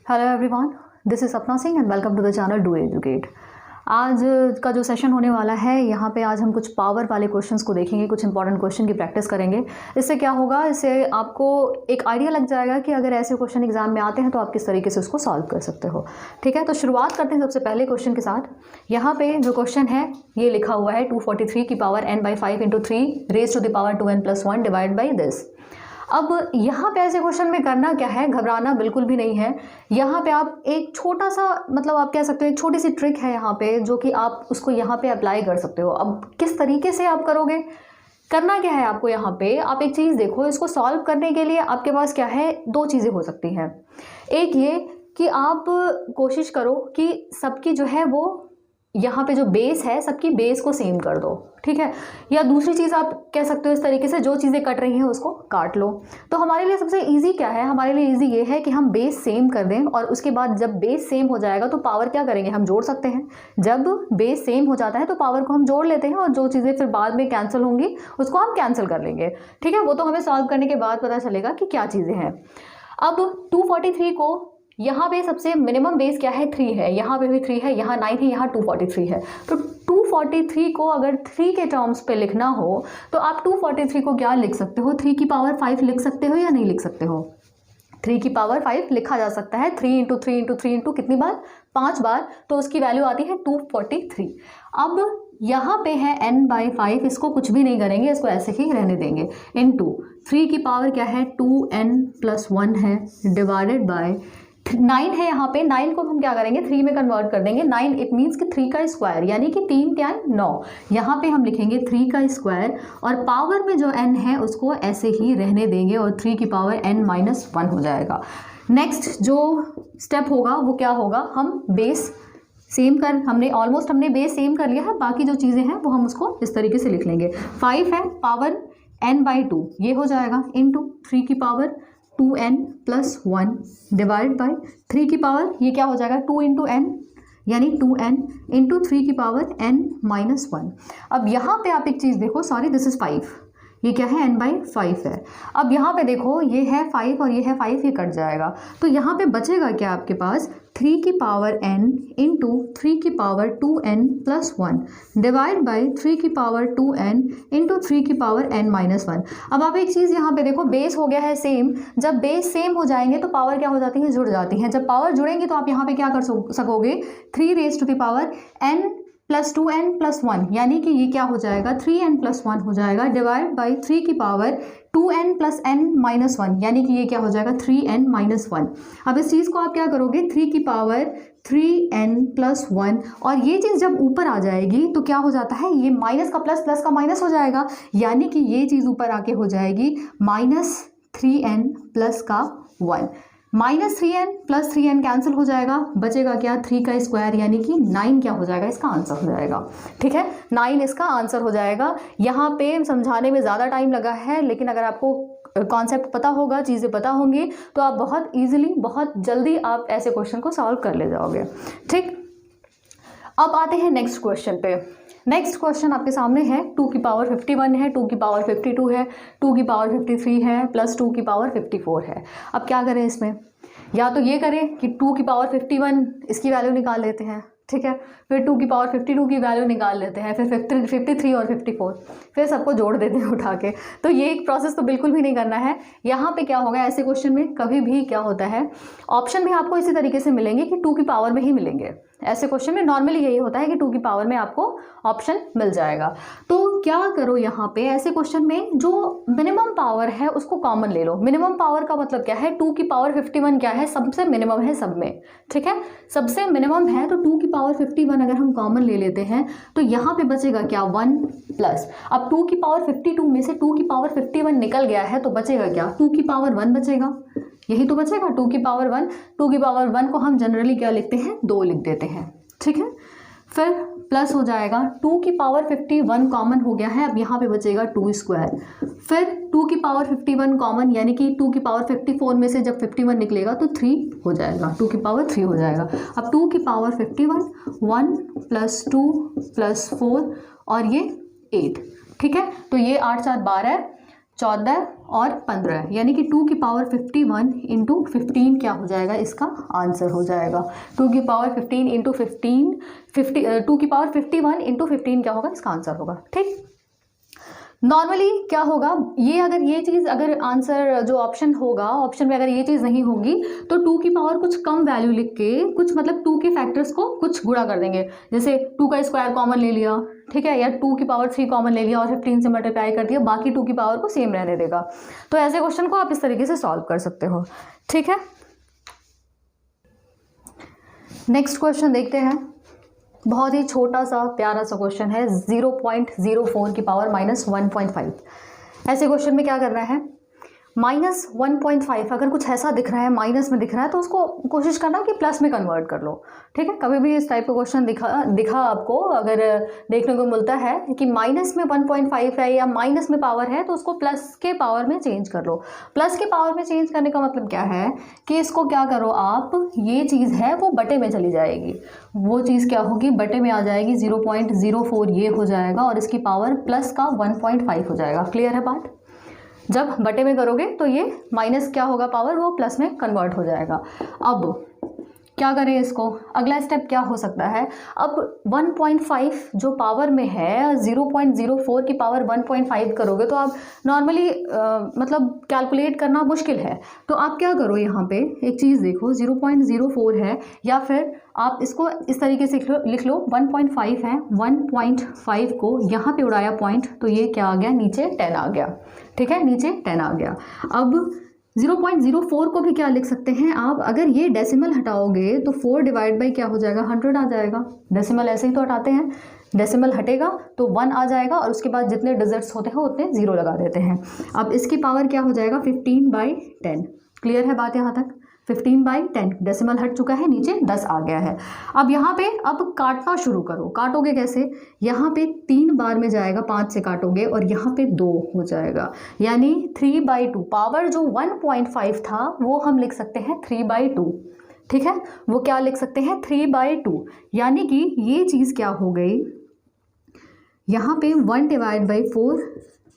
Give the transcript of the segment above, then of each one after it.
Hello everyone, this is Sapna Singh and welcome to the channel do educate. आज का जो session होने वाला है, यहाँ पे आज हम कुछ पावर वाले क्वेश्चंस को देखेंगे, कुछ इंपॉर्टेंट क्वेश्चन की प्रैक्टिस करेंगे। इससे क्या होगा, इससे आपको एक आइडिया लग जाएगा कि अगर ऐसे क्वेश्चन एग्जाम में आते हैं तो आप किस तरीके से उसको सॉल्व कर सकते हो। ठीक है, तो शुरुआत करते हैं सबसे पहले क्वेश्चन के साथ। यहाँ पे जो क्वेश्चन है ये लिखा हुआ है 243 की power n/5 × 3 raise to the power 2n+1 divide by this. अब यहाँ पे ऐसे क्वेश्चन में करना क्या है, घबराना बिल्कुल भी नहीं है। यहाँ पे आप एक छोटा सा मतलब आप कह सकते हो एक छोटी सी ट्रिक है यहाँ पे, जो कि आप उसको यहाँ पे अप्लाई कर सकते हो। अब किस तरीके से आप करोगे, करना क्या है आपको, यहाँ पे आप एक चीज़ देखो, इसको सॉल्व करने के लिए आपके पास क्या है, दो चीज़ें हो सकती हैं। एक ये कि आप कोशिश करो कि सबकी जो है वो यहाँ पे जो बेस है सबकी बेस को सेम कर दो, ठीक है। या दूसरी चीज़ आप कह सकते हो इस तरीके से, जो चीज़ें कट रही हैं उसको काट लो। तो हमारे लिए सबसे इजी क्या है, हमारे लिए इजी ये है कि हम बेस सेम कर दें और उसके बाद जब बेस सेम हो जाएगा तो पावर क्या करेंगे, हम जोड़ सकते हैं। जब बेस सेम हो जाता है तो पावर को हम जोड़ लेते हैं और जो चीज़ें फिर बाद में कैंसिल होंगी उसको हम कैंसिल कर लेंगे, ठीक है। वो तो हमें सॉल्व करने के बाद पता चलेगा कि क्या चीज़ें हैं। अब 243 को यहाँ पे सबसे मिनिमम बेस क्या है, 3 है, यहाँ पे भी 3 है, यहाँ 9 है, यहाँ 243 है। तो 243 को अगर 3 के टर्म्स पे लिखना हो तो आप 243 को क्या लिख सकते हो, 3 की पावर 5 लिख सकते हो या नहीं लिख सकते हो। 3 की पावर 5 लिखा जा सकता है, 3 × 3 × 3 × कितनी बार, 5 बार, तो उसकी वैल्यू आती है 243। अब यहाँ पे है n/5, इसको कुछ भी नहीं करेंगे, इसको ऐसे ही रहने देंगे। इनटू 3 की पावर क्या है, 2n+1 है, डिवाइडेड बाय 9 है। यहाँ पे 9 को हम क्या करेंगे, 3 में कन्वर्ट कर देंगे। 9 इट मीन्स कि 3 का स्क्वायर, यानी कि 3 क्या है, 9। यहाँ पे हम लिखेंगे 3 का स्क्वायर और पावर में जो n है उसको ऐसे ही रहने देंगे और 3 की पावर n-1 हो जाएगा। नेक्स्ट जो स्टेप होगा वो क्या होगा, हम बेस सेम कर, हमने बेस सेम कर लिया है, बाकी जो चीज़ें हैं वो हम उसको इस तरीके से लिख लेंगे। 5 है, पावर n/2 ये हो जाएगा, इनटू 3 की पावर 2n+1 डिवाइड बाई 3 की पावर ये क्या हो जाएगा, 2 × n यानी 2n इंटू 3 की पावर n-1। अब यहाँ पे आप एक चीज़ देखो, सॉरी दिस इज़ 5, ये क्या है, n/5 है। अब यहाँ पे देखो ये है 5 और ये है 5, ये कट जाएगा, तो यहाँ पे बचेगा क्या आपके पास, 3 की पावर n इंटू 3 की पावर 2n+1 डिवाइड बाई 3 की पावर 2n इंटू 3 की पावर n-1। अब आप एक चीज़ यहाँ पे देखो, बेस हो गया है सेम, जब बेस सेम हो जाएंगे तो पावर क्या हो जाती है, जुड़ जाती हैं। जब पावर जुड़ेंगी तो आप यहाँ पे क्या कर सकोगे, 3 raise to the power n+2n+1 यानी कि ये क्या हो जाएगा, 3n+1 हो जाएगा, डिवाइड बाई 3 की पावर 2n + n-1 यानी कि ये क्या हो जाएगा, 3n-1। अब इस चीज़ को आप क्या करोगे, 3 की पावर 3n+1 और ये चीज़ जब ऊपर आ जाएगी तो क्या हो जाता है, ये माइनस का प्लस, प्लस का माइनस हो जाएगा, यानी कि ये चीज़ ऊपर आके हो जाएगी -3n + 1। -3n + 3n कैंसिल हो जाएगा, बचेगा क्या, 3 का स्क्वायर यानी कि 9 क्या हो जाएगा, इसका आंसर हो जाएगा, ठीक है। 9 इसका आंसर हो जाएगा। यहाँ पे समझाने में ज़्यादा टाइम लगा है, लेकिन अगर आपको कॉन्सेप्ट पता होगा, चीज़ें पता होंगी, तो आप बहुत ईजिली, बहुत जल्दी आप ऐसे क्वेश्चन को सॉल्व कर ले जाओगे, ठीक। अब आते हैं नेक्स्ट क्वेश्चन पे। नेक्स्ट क्वेश्चन आपके सामने है, 2 की पावर 51 है, 2 की पावर 52 है, 2 की पावर 53 है, प्लस 2 की पावर 54 है। अब क्या करें इसमें, या तो ये करें कि 2 की पावर 51 इसकी वैल्यू निकाल लेते हैं, ठीक है, फिर 2 की पावर 52 की वैल्यू निकाल लेते हैं, फिर 53 और 54, फिर सबको जोड़ देते हैं उठा के। तो ये एक प्रोसेस तो बिल्कुल भी नहीं करना है। यहाँ पे क्या होगा, ऐसे क्वेश्चन में कभी भी क्या होता है, ऑप्शन भी आपको इसी तरीके से मिलेंगे कि 2 की पावर में ही मिलेंगे। ऐसे क्वेश्चन में नॉर्मली यही होता है कि 2 की पावर में आपको ऑप्शन मिल जाएगा। तो क्या करो, यहाँ पे ऐसे क्वेश्चन में जो मिनिमम पावर है उसको कॉमन ले लो। मिनिमम पावर का मतलब क्या है, 2 की पावर 51 क्या है, सबसे मिनिमम है सब में, ठीक है, सबसे मिनिमम है। तो 2 की पावर 51 अगर हम कॉमन ले लेते हैं तो यहाँ पे बचेगा क्या, 1 प्लस, अब 2 की पावर 52 में से 2 की पावर 51 निकल गया है तो बचेगा क्या, 2 की पावर 1 बचेगा, यही तो बचेगा, 2 की पावर 1। 2 की पावर 1 को हम जनरली क्या लिखते हैं, 2 लिख देते हैं, ठीक है। फिर प्लस हो जाएगा, 2 की पावर 51 कॉमन हो गया है, अब यहाँ पे बचेगा 2 स्क्वायर। फिर 2 की पावर 51 कॉमन, यानी कि 2 की पावर 54 में से जब 51 निकलेगा तो 3 हो जाएगा, 2 की पावर 3 हो जाएगा। अब 2 की पावर 51, 1 + 2 + 4 और ये 8, ठीक है। तो ये 8 × 4 = 12 है, 14 और 15, यानी कि 2 की पावर 51 इंटू 15 क्या हो जाएगा, इसका आंसर हो जाएगा। 2 की पावर 15 इंटू 2 की पावर 51 इंटू 15 क्या होगा, इसका आंसर होगा। ठीक, नॉर्मली क्या होगा, ये अगर ये चीज़ अगर आंसर जो ऑप्शन होगा, ऑप्शन में अगर ये चीज़ नहीं होगी तो 2 की पावर कुछ कम वैल्यू लिख के कुछ मतलब 2 के फैक्टर्स को कुछ गुणा कर देंगे, जैसे 2 का स्क्वायर कॉमन ले लिया, ठीक है, या 2 की पावर 3 कॉमन ले लिया और 15 से मल्टीप्लाई कर दिया, बाकी 2 की पावर को सेम रहने देगा। तो ऐसे क्वेश्चन को आप इस तरीके से सॉल्व कर सकते हो। ठीक है, नेक्स्ट क्वेश्चन देखते हैं। बहुत ही छोटा सा प्यारा सा क्वेश्चन है, 0.04 की पावर -1.5। ऐसे क्वेश्चन में क्या करना है, -1.5 अगर कुछ ऐसा दिख रहा है, माइनस में दिख रहा है, तो उसको कोशिश करना कि प्लस में कन्वर्ट कर लो। ठीक है, कभी भी इस टाइप का क्वेश्चन दिखा आपको अगर देखने को मिलता है कि माइनस में 1.5 है या माइनस में पावर है, तो उसको प्लस के पावर में चेंज कर लो। प्लस के पावर में चेंज करने का मतलब क्या है कि इसको क्या करो आप, ये चीज़ है वो बटे में चली जाएगी, वो चीज़ क्या होगी, बटे में आ जाएगी, 0.04 ये हो जाएगा और इसकी पावर प्लस का 1.5 हो जाएगा। क्लियर है बात, जब बटे में करोगे तो ये माइनस क्या होगा, पावर वो प्लस में कन्वर्ट हो जाएगा। अब क्या करें इसको, अगला स्टेप क्या हो सकता है, अब 1.5 जो पावर में है, 0.04 की पावर 1.5 करोगे तो आप नॉर्मली मतलब कैलकुलेट करना मुश्किल है। तो आप क्या करो, यहाँ पे एक चीज़ देखो, 0.04 है, या फिर आप इसको इस तरीके से लिख लो 1.5 है, 1.5 को यहाँ पे उड़ाया पॉइंट, तो ये क्या आ गया, नीचे 10 आ गया। ठीक है, नीचे 10 आ गया। अब 0.04 को भी क्या लिख सकते हैं आप, अगर ये डेसिमल हटाओगे तो 4 डिवाइड बाई क्या हो जाएगा, 100 आ जाएगा। डेसिमल ऐसे ही तो हटाते हैं, डेसिमल हटेगा तो 1 आ जाएगा और उसके बाद जितने डिजिट्स होते हैं उतने 0 लगा देते हैं। अब इसकी पावर क्या हो जाएगा, 15/10। क्लियर है बात यहाँ तक, 15/10, डेसिमल हट चुका है, नीचे 10 आ गया है। अब यहाँ पे अब काटना शुरू करो। काटोगे कैसे, यहाँ पे 3 बार में जाएगा, 5 से काटोगे और यहाँ पे 2 हो जाएगा, यानी 3/2। पावर जो 1.5 था वो हम लिख सकते हैं 3/2। ठीक है, वो क्या लिख सकते हैं, 3/2, यानी कि ये चीज़ क्या हो गई, यहाँ पे 1/4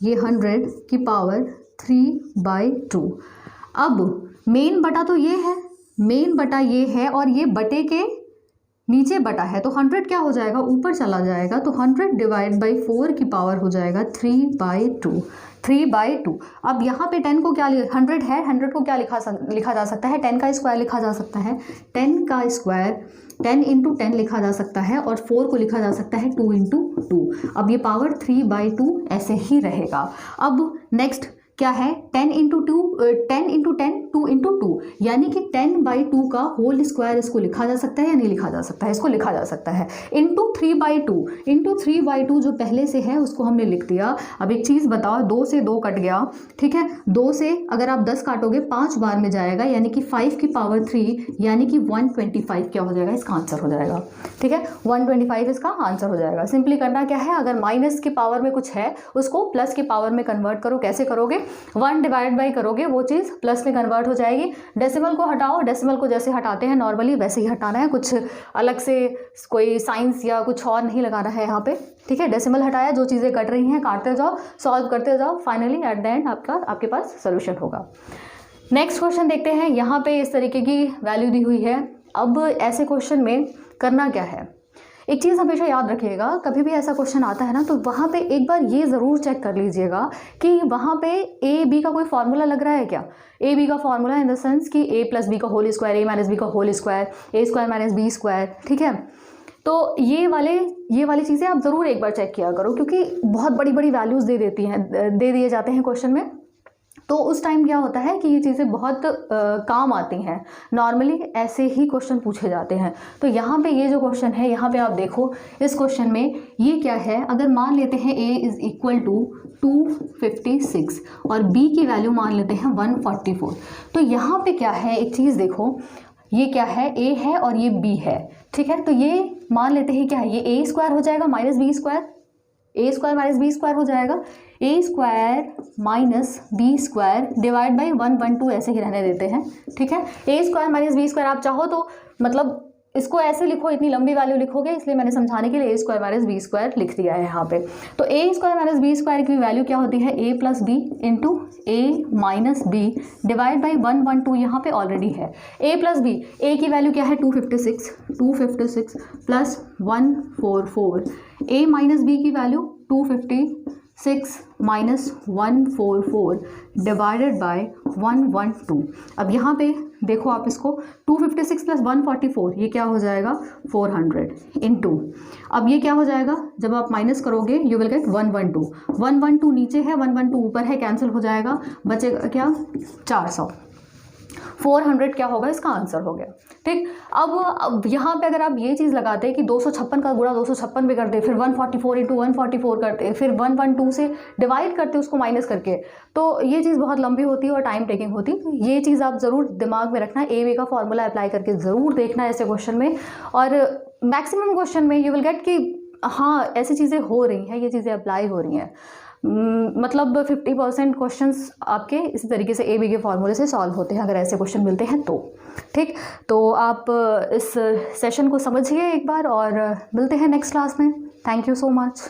ये 100 की पावर 3/2। अब मेन बटा तो ये है, मेन बटा ये है और ये बटे के नीचे बटा है, तो 100 क्या हो जाएगा, ऊपर चला जाएगा, तो 100 डिवाइड बाई 4 की पावर हो जाएगा 3/2। 3/2। अब यहाँ पे 10 को क्या 100 है, 100 को क्या लिखा जा सकता है, 10 का स्क्वायर लिखा जा सकता है। 10 का स्क्वायर 10 इंटू 10 लिखा जा सकता है और 4 को लिखा जा सकता है 2 इंटू 2। अब ये पावर 3/2 ऐसे ही रहेगा। अब नेक्स्ट क्या है, 10 इंटू 2 2 इंटू 2, यानी कि 10/2 का होल स्क्वायर इसको लिखा जा सकता है या नहीं लिखा जा सकता है, इसको लिखा जा सकता है, इंटू 3/2 जो पहले से है उसको हमने लिख दिया। अब एक चीज़ बताओ, 2 से 2 कट गया, ठीक है, 2 से अगर आप 10 काटोगे 5 बार में जाएगा, यानी कि 5 की पावर 3, यानी कि 125 क्या हो जाएगा, इसका आंसर हो जाएगा। ठीक है, 125 इसका आंसर हो जाएगा। सिंपली करना क्या है, अगर माइनस की पावर में कुछ है उसको प्लस की पावर में कन्वर्ट करो। कैसे करोगे, 1 डिवाइड बाई करोगे, वो चीज़ प्लस में कन्वर्ट हो जाएगी। डेसिमल को हटाओ, डेसिमल को जैसे हटाते हैं नॉर्मली वैसे ही हटाना है, कुछ अलग से कोई साइंस या कुछ और नहीं लगाना है यहाँ पे। ठीक है, डेसिमल हटाया, जो चीज़ें कट रही हैं काटते जाओ, सॉल्व करते जाओ, फाइनली एट द एंड आपके पास सोल्यूशन होगा। नेक्स्ट क्वेश्चन देखते हैं। यहाँ पे इस तरीके की वैल्यू दी हुई है। अब ऐसे क्वेश्चन में करना क्या है, एक चीज़ हमेशा याद रखिएगा, कभी भी ऐसा क्वेश्चन आता है ना तो वहाँ पे एक बार ये ज़रूर चेक कर लीजिएगा कि वहाँ पे ए बी का कोई फार्मूला लग रहा है क्या। ए बी का फार्मूला इन द सेंस कि a प्लस बी का whole square, a minus B का whole square, a square minus B square. ठीक है, तो ये वाली चीज़ें आप ज़रूर एक बार चेक किया करो, क्योंकि बहुत बड़ी बड़ी वैल्यूज़ दे दिए जाते हैं क्वेश्चन में। तो उस टाइम क्या होता है कि ये चीज़ें बहुत काम आती हैं। नॉर्मली ऐसे ही क्वेश्चन पूछे जाते हैं। तो यहाँ पे ये जो क्वेश्चन है, यहाँ पे आप देखो, इस क्वेश्चन में ये क्या है, अगर मान लेते हैं a इज़ इक्वल टू 256 और b की वैल्यू मान लेते हैं 144, तो यहाँ पे क्या है, एक चीज़ देखो, ये क्या है, a है और ये b है। ठीक है, तो ये मान लेते हैं क्या है, ये a स्क्वायर हो जाएगा minus B square, a square minus B square हो जाएगा, a square minus B square divide by 112 ऐसे ही रहने देते हैं। ठीक है, a square minus B square आप चाहो तो मतलब इसको ऐसे लिखो, इतनी लंबी वैल्यू लिखोगे, इसलिए मैंने समझाने के लिए A square minus B square लिख दिया है यहाँ पे। तो A square minus B square की वैल्यू क्या होती है, A plus B into A minus B divide by 112 यहाँ पे ऑलरेडी है। ए प्लस बी, ए की वैल्यू क्या है 256 प्लस 144, ए माइनस बी की वैल्यू 256 माइनस 144 डिवाइडेड बाय 112। अब यहाँ पे देखो आप इसको, 256 प्लस 144 ये क्या हो जाएगा 400 इंटू, अब ये क्या हो जाएगा जब आप माइनस करोगे यू विल गेट 112 नीचे है 112 ऊपर है, कैंसिल हो जाएगा, बचेगा क्या 400। 400 क्या होगा, इसका आंसर हो गया। ठीक, अब यहाँ पे अगर आप ये चीज़ लगाते हैं कि 256 का गुणा 256 पे करते, फिर 144 इंटू 144 करते, फिर 112 से डिवाइड करते उसको माइनस करके, तो ये चीज़ बहुत लंबी होती है और टाइम टेकिंग होती है। ये चीज़ आप ज़रूर दिमाग में रखना, ए बी का फॉर्मूला अप्लाई करके ज़रूर देखना ऐसे क्वेश्चन में, और मैक्सिमम क्वेश्चन में यू विल गेट कि हाँ ऐसी चीज़ें हो रही हैं, ये चीज़ें अप्लाई हो रही हैं। मतलब 50% क्वेश्चंस आपके इसी तरीके से ए बी के फॉर्मूले से सॉल्व होते हैं अगर ऐसे क्वेश्चन मिलते हैं तो। ठीक, तो आप इस सेशन को समझिए एक बार और मिलते हैं नेक्स्ट क्लास में। Thank you so much.